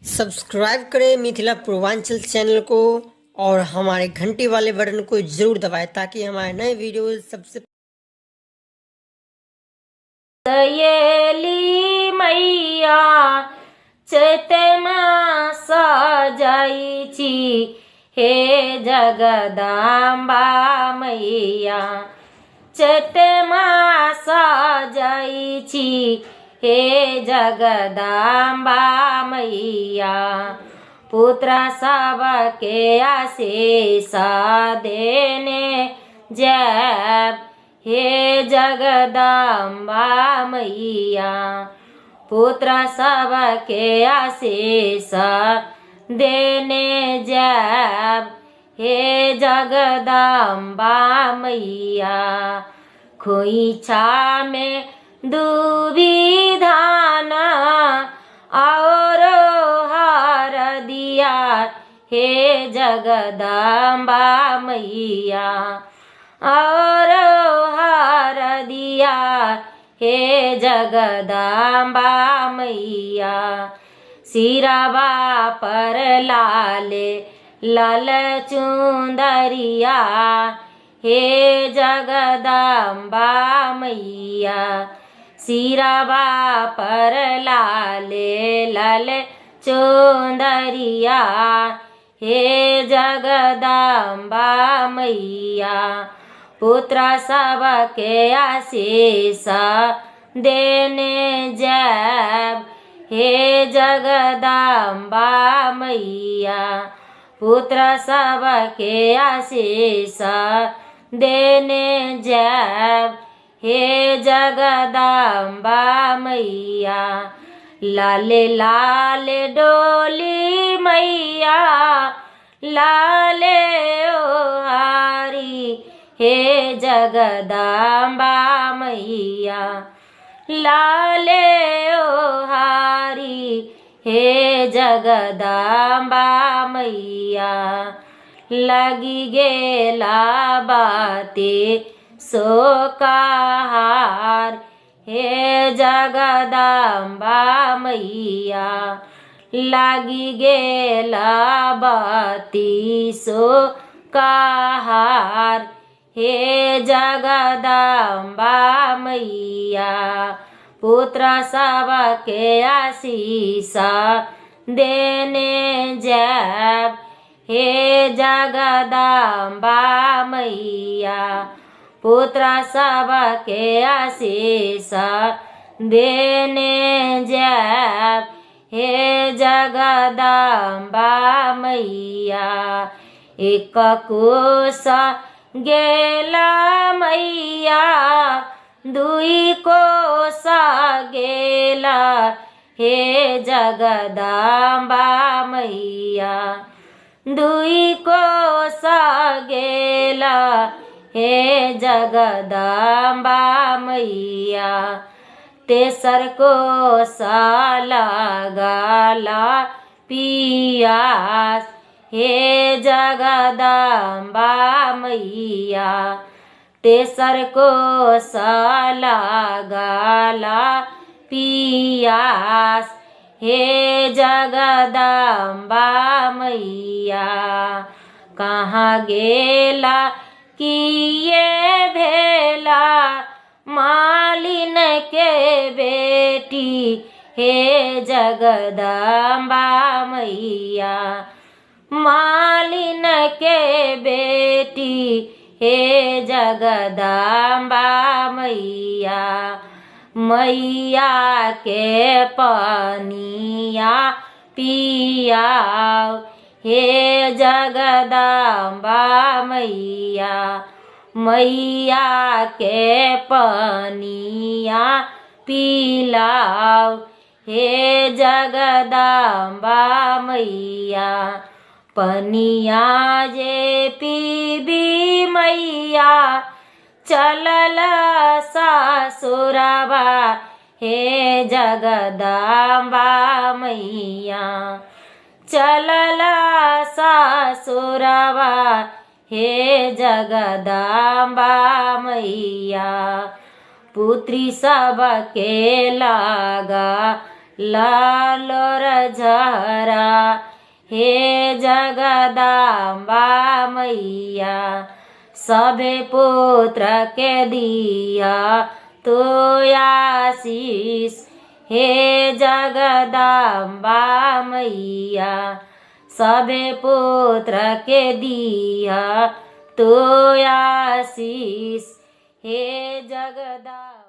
Subscribe करें Mithila Purvanchal channel को और हमारे घंटी वाले बटन को जरूर दबाएं ताकि हमारे नए वीडियो सबसे सयेली मैया चैतमा सजाइची हे जगदांबा मैया चैतमा सजाइची हे जगदांबा मैया पुत्र सबके आशीष देने जय हे जगदम्बा मैया पुत्र सबके आशीष देने जय हे जगदम्बा मैया खोइछा में दूबी धान और हार दिया हे जगदम्बा मैया और हार दिया हे जगदम्बा मैया सिरवा पर लाले लाल चुंदरिया हे जगदम्बा मैया सिरवा पर लाले लाल चुंदरिया हे जगदम्बा मैया पुत्र सबके आशीष देने जय हे जगदम्बा मैया पुत्र सबके आशीष देने जय हे जगदम्बा मैया लाले लाले डोली मैया लाले ओहारी हे जगदम्बा मैया लाले ओहारी हे जगदम्बा मैया लगी गेला बाते सोकाहार हे जगदम्बा मैया लगी गेला बाती सोकाहार हे जगदम्बा मैया पुत्र सबके आशीष देने जय हे जगदम्बा मैया पुत्र सबके आशीष देने जय हे जगदम्बा मैया एक कोस गेला मैया दुई कोस गेला हे जगदम्बा मैया दुई कोस गेला हे जगदम्बा मैया तेसर कोस लागला पियास हे जगदम्बा मैया तेसर कोस लागला पियास हे जगदम्बा मैया कहाँ गेला किए भेला मालिन के बेटी हे जगदम्बा मैया मालिन के बेटी हे जगदम्बा मैया मैया के पनिया पियाओ हे जगदम्बा मैया मैया के पनिया पिलाओ हे जगदम्बा मैया पनिया जे पीबी मैया चलल ससुरबा हे जगदम्बा मैया चलल ससुरबा हे जगदम्बा मैया पुत्री सबके लागा लालोर झरा हे जगदम्बा मैया सभे पुत्र के दिया तो आशीष हे जगदम्बा मैया सभे पुत्र के दिया तो आशीष हे जगदम्बा।